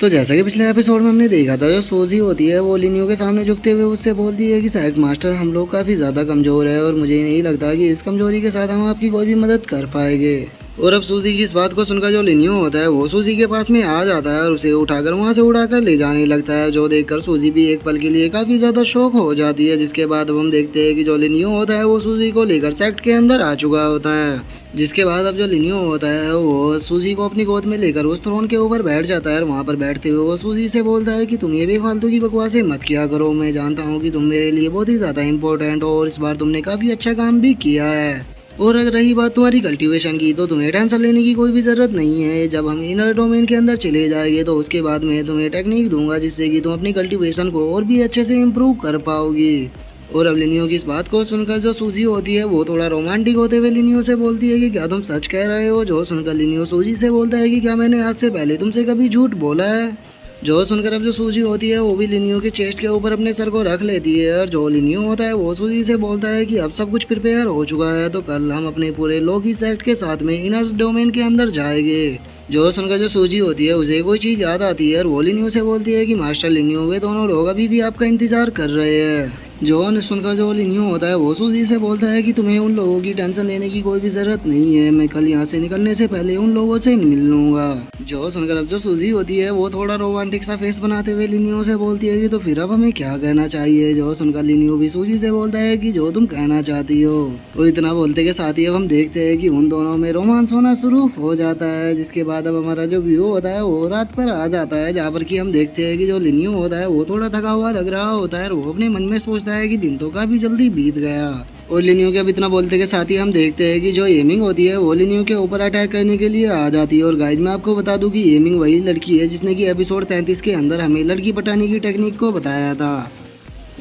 तो जैसा कि पिछले एपिसोड में हमने देखा था, जो सूजी होती है वो लिनियो के सामने झुकते हुए उससे बोलती है कि शायद मास्टर हम लोग काफ़ी ज़्यादा कमज़ोर है और मुझे नहीं लगता कि इस कमज़ोरी के साथ हम आपकी कोई भी मदद कर पाएंगे। और अब सूजी की इस बात को सुनकर जो लिनियो होता है वो सूजी के पास में आ जाता है और उसे उठाकर वहाँ से उड़ाकर ले जाने लगता है, जो देखकर सूजी भी एक पल के लिए काफ़ी ज़्यादा शौक हो जाती है। जिसके बाद अब हम देखते हैं कि जो लिनियो होता है वो सूजी को लेकर सेक्ट के अंदर आ चुका होता है। जिसके बाद अब जो लिनियो होता है वो सूजी को अपनी गोद में लेकर उस थ्रोन के ऊपर बैठ जाता है और वहाँ पर बैठते हुए वो सूजी से बोलता है कि तुम ये भी फालतू की बकवासें मत किया करो, मैं जानता हूँ कि तुम मेरे लिए बहुत ही ज़्यादा इंपॉर्टेंट हो और इस बार तुमने काफ़ी अच्छा काम भी किया है। और अगर रही बात तुम्हारी कल्टीवेशन की, तो तुम्हें टेंशन लेने की कोई भी ज़रूरत नहीं है। जब हम इनर डोमेन के अंदर चले जाएंगे तो उसके बाद मैं तुम्हें टेक्निक दूंगा जिससे कि तुम अपनी कल्टीवेशन को और भी अच्छे से इम्प्रूव कर पाओगी। और अब लिनियो की इस बात को सुनकर जो सूजी होती है वो थोड़ा रोमांटिक होते हुए लिनियो से बोलती है कि क्या तुम सच कह रहे हो। जो सुनकर लिनियो सूजी से बोलता है कि क्या मैंने आज से पहले तुमसे कभी झूठ बोला है। जो सुनकर अब जो सूजी होती है वो भी लिनियो के चेस्ट के ऊपर अपने सर को रख लेती है और जो लिनियो होता है वो सूजी से बोलता है कि अब सब कुछ प्रिपेयर हो चुका है, तो कल हम अपने पूरे लोकी सेट के साथ में इनर डोमेन के अंदर जाएंगे। जो सुनकर जो सूजी होती है उसे कोई चीज़ याद आती है और वो लिनियो से बोलती है कि मास्टर लिनियो वे दोनों लोग अभी भी आपका इंतजार कर रहे हैं। जो सुनकर जो लिनियो होता है वो सूजी से बोलता है कि तुम्हें उन लोगों की टेंशन लेने की कोई भी ज़रूरत नहीं है, मैं कल यहाँ से निकलने से पहले उन लोगों से मिल लूँगा। जो सुनकर अब जो सूजी होती है वो थोड़ा रोमांटिक सा फेस बनाते हुए लिनियो से बोलती है कि तो फिर अब हमें क्या कहना चाहिए। जो सुनकर लिनियो भी सूजी से बोलता है कि जो तुम कहना चाहती हो। और इतना बोलते के साथ ही अब हम देखते हैं कि उन दोनों में रोमांस होना शुरू हो जाता है। जिसके बाद अब हमारा जो व्यू होता है वो रात पर आ जाता है, जहाँ पर कि हम देखते हैं कि जो लिनियो होता है वो थोड़ा थका हुआ लग रहा होता है और वो अपने मन में सोचता है कि दिन तो काफी जल्दी बीत गया। और लिनियो के अब इतना बोलते के साथ ही हम देखते हैं कि जो एमिंग होती है वो लिनियो के ऊपर अटैक करने के लिए आ जाती है। और गाइस मैं आपको बता दूं कि एमिंग वही लड़की है जिसने कि एपिसोड 33 के अंदर हमें लड़की पटाने की टेक्निक को बताया था।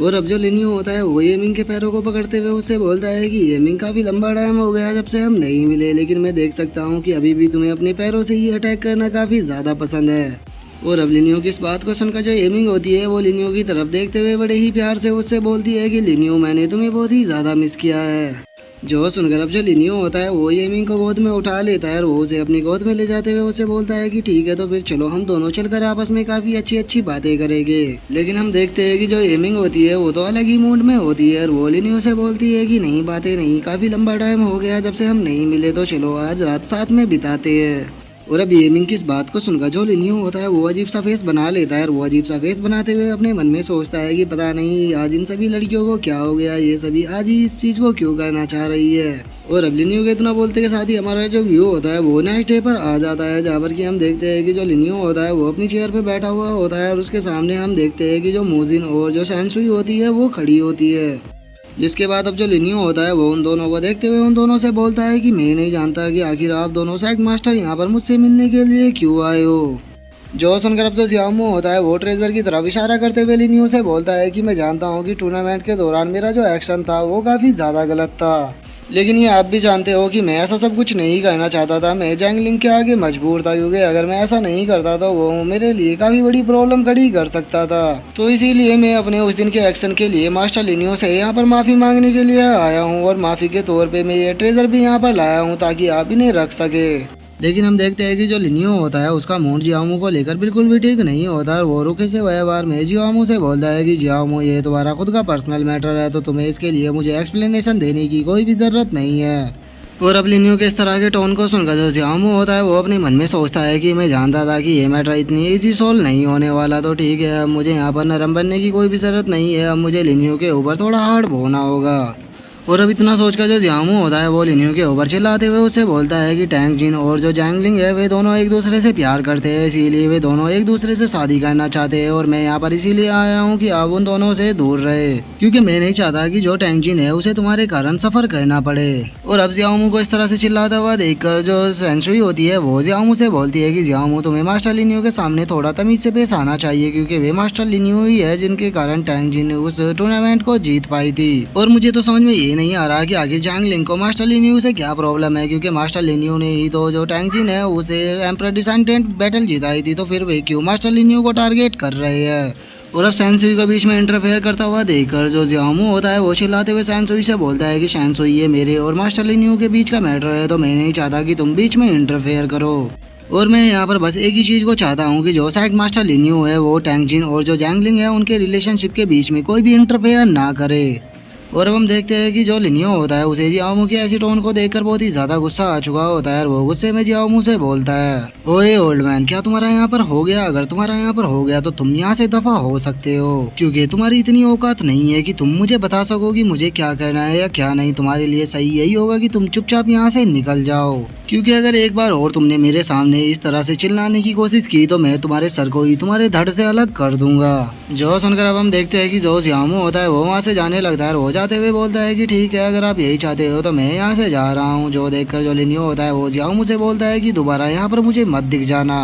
और अब जो लिनियो होता है वो एमिंग के पैरों को पकड़ते हुए उससे बोलता है कि एमिंग काफ़ी लंबा टाइम हो गया जब से हम नहीं मिले, लेकिन मैं देख सकता हूँ कि अभी भी तुम्हें अपने पैरों से ही अटैक करना काफ़ी ज़्यादा पसंद है। और अब लिनियो की इस बात को सुनकर जो एमिंग होती है वो लिनियो की तरफ देखते हुए बड़े ही प्यार से उससे बोलती है कि लिनियो मैंने तुम्हें बहुत ही ज़्यादा मिस किया है। जो सुनकर अब जो लिनियो होता है वो एमिंग को गोद में उठा लेता है और वो उसे अपनी गोद में ले जाते हुए उसे बोलता है कि ठीक है तो फिर चलो हम दोनों चलकर आपस में काफ़ी अच्छी अच्छी बातें करेंगे। लेकिन हम देखते हैं कि जो एमिंग होती है वो तो अलग ही मूड में होती है और वो लिनियो से बोलती है कि नहीं बातें नहीं, काफ़ी लंबा टाइम हो गया जब से हम नहीं मिले, तो चलो आज रात साथ में बिताते हैं। और अब एमिंग की इस बात को सुनकर जो लिनियो होता है वो अजीब सा फेस बना लेता है और वो अजीब सा फेस बनाते हुए अपने मन में सोचता है कि पता नहीं आज इन सभी लड़कियों को क्या हो गया, ये सभी आज ही इस चीज़ को क्यों करना चाह रही है। और अब लिनियो के इतना बोलते के साथ ही हमारा जो व्यू होता है वो नेक्स्ट डे पर आ जाता है, जहाँ पर कि हम देखते हैं कि जो लिनियो होता है वो अपनी चेयर पे बैठा हुआ होता है और उसके सामने हम देखते हैं कि जो मोजिन और जो सैनसुई होती है वो खड़ी होती है। जिसके बाद अब जो लिनियो होता है वो उन दोनों को देखते हुए उन दोनों से बोलता है कि मैं नहीं जानता कि आखिर आप दोनों सेक्ट मास्टर यहाँ पर मुझसे मिलने के लिए क्यों आए हो। जो सुनकर अब जो जियामो होता है वो ट्रेजर की तरफ इशारा करते हुए लिनियो से बोलता है कि मैं जानता हूँ कि टूर्नामेंट के दौरान मेरा जो एक्शन था वो काफ़ी ज़्यादा गलत था, लेकिन ये आप भी जानते हो कि मैं ऐसा सब कुछ नहीं करना चाहता था। मैं जैंगलिंग के आगे मजबूर था क्योंकि अगर मैं ऐसा नहीं करता तो वो मेरे लिए काफ़ी बड़ी प्रॉब्लम खड़ी कर सकता था। तो इसीलिए मैं अपने उस दिन के एक्शन के लिए मास्टर लिनियो से यहाँ पर माफ़ी मांगने के लिए आया हूँ और माफ़ी के तौर पे मैं ये ट्रेजर भी यहाँ पर लाया हूँ ताकि आप इन्हें रख सके। लेकिन हम देखते हैं कि जो लिनियो होता है उसका मूड जियामू को लेकर बिल्कुल भी ठीक नहीं होता और वो रुके से व्यवहार में जियामू से बोलता है कि जियामू ये तुम्हारा खुद का पर्सनल मैटर है, तो तुम्हें इसके लिए मुझे एक्सप्लेनेशन देने की कोई भी ज़रूरत नहीं है। और अब लिनियो के इस तरह के टोन को सुनकर जो जियामू होता है वो अपने मन में सोचता है कि मैं जानता था कि ये मैटर इतनी ईजी सॉल्व नहीं होने वाला, तो ठीक है अब मुझे यहाँ पर नरम बनने की कोई भी ज़रूरत नहीं है, अब मुझे लिनियो के ऊपर थोड़ा हार्ड होना होगा। और अब इतना सोचकर जो जियामू होता है वो लिनियो के ऊपर चिल्लाते हुए उससे बोलता है कि टैंग जिन और जो जैंगलिंग है वे दोनों एक दूसरे से प्यार करते हैं, इसीलिए वे दोनों एक दूसरे से शादी करना चाहते हैं और मैं यहाँ पर इसीलिए आया हूँ कि आप उन दोनों से दूर रहे, क्योंकि मैं नहीं चाहता कि जो टैंग जिन है उसे तुम्हारे कारण सफर करना पड़े। और अब जियामू को इस तरह से चिल्लाता हुआ देखकर जो सेंसुई होती है वो जियामू से बोलती है कि जियामू तुम्हें मास्टर लिनियो के सामने थोड़ा तमीज से पेश आना चाहिए, क्योंकि वे मास्टर लिनियो ही है जिनके कारण टैंग जिन उस टूर्नामेंट को जीत पाई थी। और मुझे तो समझ में ये नहीं आ रहा कि आखिर जैंगलिंग को मास्टर लिनियो से क्या प्रॉब्लम है, क्योंकि मास्टर लिनियो ने ही तो जो टैंग जिन है उसे एम्परर डिसेंडेंट बैटल जिताई थी, तो फिर वे क्यों मास्टर लिनियो को टारगेट कर रहे हैं। और अब सैनसुई को बीच में इंटरफेयर करता हुआ देखकर जो जियामू होता है वो चिल्लाते हुए सैनसुई से बोलता है कि सैनसुई ये मेरे और मास्टर लिनियो के बीच का मैटर है, तो मैं नहीं चाहता कि तुम बीच में इंटरफेयर करो। और मैं यहाँ पर बस एक ही चीज को चाहता हूँ कि जो साइड मास्टर लिन्यू है वो टैंगजिन और जो जैंगलिंग है उनके रिलेशनशिप के बीच में कोई भी इंटरफेयर ना करे। और अब हम देखते हैं कि जो लिन्यू होता है उसे जियाओमू की ऐसी टोन को देखकर बहुत ही ज्यादा गुस्सा आ चुका होता है और वो गुस्से में जियाओमू से बोलता है, ओए ओल्ड मैन, क्या तुम्हारा यहाँ पर हो गया? अगर तुम्हारा यहाँ पर हो गया तो तुम यहाँ से दफा हो सकते हो, क्योंकि तुम्हारी इतनी औकात नहीं है कि तुम मुझे बता सको कि मुझे क्या करना है या क्या नहीं। तुम्हारे लिए सही यही होगा कि तुम चुपचाप यहाँ से निकल जाओ, क्योंकि अगर एक बार और तुमने मेरे सामने इस तरह से चिल्लाने की कोशिश की तो मैं तुम्हारे सर को ही तुम्हारे धड़ से अलग कर दूंगा। जो सुनकर अब हम देखते हैं कि जो जियाओमू होता है वो वहाँ से जाने लगता है और वो जाते हुए बोलता है कि ठीक है, अगर आप यही चाहते हो तो मैं यहाँ से जा रहा हूँ। जो देखकर जो लिन्यू होता है वो जियाओमू से बोलता है कि दोबारा यहाँ पर मुझे मत दिख जाना।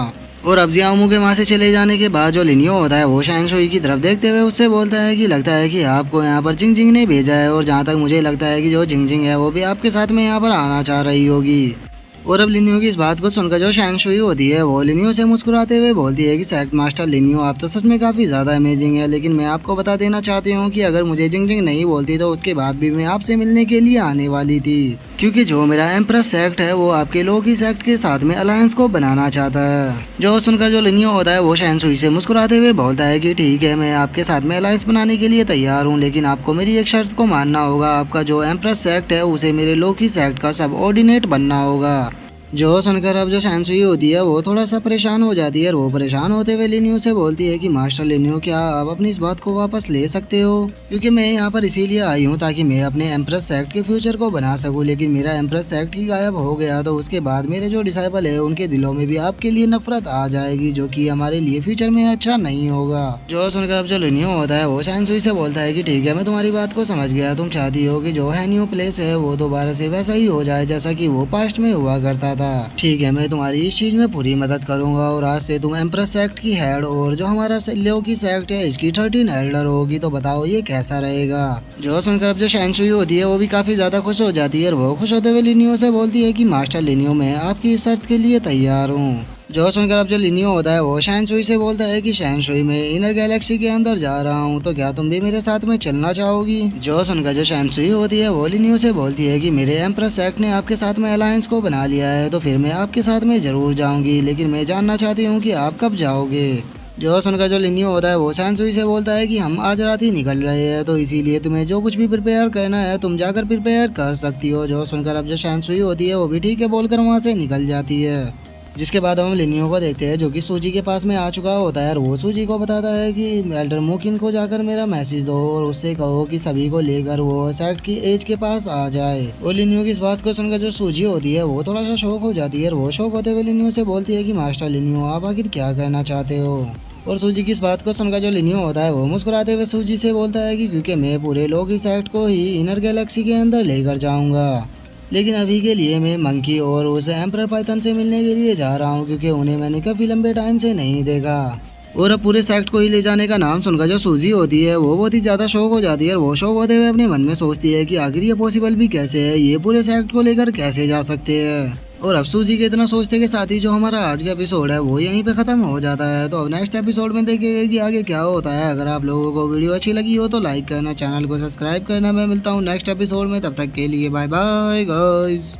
और अब जियाओमू के वहाँ से चले जाने के बाद जो लिन्यू होता है वो शैंग शुई की तरफ देखते हुए उससे बोलता है कि लगता है कि आपको यहाँ पर जिंग जिंग ने भेजा है, और जहाँ तक मुझे लगता है कि जो जिंग जिंग है वो भी आपके साथ में यहाँ पर आना चाह रही होगी। और अब लिन्यू की इस बात को सुनकर जो शैंग शुई होती है वो लिन्यू से मुस्कुराते हुए बोलती है कि सेक्ट मास्टर लिन्यू, आप तो सच में काफ़ी ज़्यादा अमेजिंग है, लेकिन मैं आपको बता देना चाहती हूँ कि अगर मुझे जिंग जिंग नहीं बोलती तो उसके बाद भी मैं आपसे मिलने के लिए आने वाली थी, क्योंकि जो मेरा एम्प्रेस सेक्ट है वो आपके लोग ही सेक्ट के साथ में अलायंस को बनाना चाहता है। जो सुनकर जो लिन्यू होता है वो शैंग शुई से मुस्कुराते हुए बोलता है कि ठीक है, मैं आपके साथ में अलायंस बनाने के लिए तैयार हूँ, लेकिन आपको मेरी एक शर्त को मानना होगा। आपका जो एम्प्रेस सेक्ट है उसे मेरे लोग ही सेक्ट का सबऑर्डिनेट बनना होगा। जो सुनकर अब जो शैंग शुई होती है वो थोड़ा सा परेशान हो जाती है और वो परेशान होते हुए लिन्यू से बोलती है कि मास्टर लिन्यू, क्या आप अपनी इस बात को वापस ले सकते हो? क्योंकि मैं यहाँ पर इसीलिए आई हूँ ताकि मैं अपने एम्प्रेस सेक्ट के फ्यूचर को बना सकूँ, लेकिन मेरा एम्प्रेस सेक्ट ही गायब हो गया तो उसके बाद मेरे जो डिसाइबल है उनके दिलों में भी आपके लिए नफरत आ जाएगी, जो कि हमारे लिए फ्यूचर में अच्छा नहीं होगा। जो सुनकर अब जो लिन्यू होता है वो शैंग शुई से बोलता है कि ठीक है, मैं तुम्हारी बात को समझ गया। तुम चाहती हो कि जो है न्यू प्लेस है वो दोबारा से वैसा ही हो जाए जैसा कि वो पास्ट में हुआ करता था। ठीक है, मैं तुम्हारी इस चीज में पूरी मदद करूंगा और आज से तुम एम्प्रेस सेक्ट की हेड और जो हमारा लियो की सेक्ट है इसकी 13 एल्डर होगी। तो बताओ ये कैसा रहेगा? जो सुनकर अब जो शैंग शुई होती है वो भी काफी ज्यादा खुश हो जाती है और वो खुश होते हुए लिन्यू से बोलती है कि मास्टर लिन्यू, मैं आपकी इस शर्त के लिए तैयार हूँ। जो सुनकर अब जो लिन्यू होता है वो शैंग शुई से बोलता है कि शैंग शुई, मैं इनर गैलेक्सी के अंदर जा रहा हूँ, तो क्या तुम भी मेरे साथ में चलना चाहोगी? जो सुनकर जो शैंग शुई होती है वो लिन्यू से बोलती है कि मेरे एम्प्रेस सेक्ट ने आपके साथ में अलायंस को बना लिया है, तो फिर मैं आपके साथ में जरूर जाऊंगी, लेकिन मैं जानना चाहती हूँ कि आप कब जाओगे? जो सुनकर जो लिन्यू होता है वो शैंग शुई से बोलता है कि हम आज रात ही निकल रहे हैं, तो इसीलिए तुम्हें जो कुछ भी प्रिपेयर करना है तुम जाकर प्रिपेयर कर सकती हो। जो सुनकर अब जो शैंग शुई होती है वो भी ठीक है बोलकर वहाँ से निकल जाती है। जिसके बाद हम लिन्यू को देखते हैं जो कि सूजी के पास में आ चुका होता है और वो सूजी को बताता है कि एल्डर मुकिन को जाकर मेरा मैसेज दो और उससे कहो कि सभी को लेकर वो सेक्ट की एज के पास आ जाए। और लिन्यू की इस बात को सुनकर जो सूजी होती है वो थोड़ा सा शौक हो जाती है और वो शौक होते हुए लिन्यू से बोलती है कि मास्टर लिन्यू, आप आखिर क्या कहना चाहते हो? और सूजी की इस बात को सुनकर जो लिन्यू होता है वो मुस्कुराते हुए सूजी से बोलता है कि क्योंकि मैं पूरे लोग ही सेक्ट को ही इनर गैलेक्सी के अंदर लेकर जाऊंगा, लेकिन अभी के लिए मैं मंकी और उस एम्परर पाइथन से मिलने के लिए जा रहा हूँ, क्योंकि उन्हें मैंने काफ़ी लंबे टाइम से नहीं देखा। और अब पूरे सेक्ट को ही ले जाने का नाम सुनकर जो सूजी होती है वो बहुत ही ज़्यादा शौक हो जाती है और वो शौक होते हुए अपने मन में सोचती है कि आखिर ये पॉसिबल भी कैसे है, ये पूरे सेक्ट को लेकर कैसे जा सकते हैं। और अब सूजी के इतना सोचते के साथ ही जो हमारा आज का एपिसोड है वो यहीं पे ख़त्म हो जाता है। तो अब नेक्स्ट एपिसोड में देखेंगे कि आगे क्या होता है। अगर आप लोगों को वीडियो अच्छी लगी हो तो लाइक करना, चैनल को सब्सक्राइब करना। मैं मिलता हूँ नेक्स्ट एपिसोड में, तब तक के लिए बाय बाय गाइस।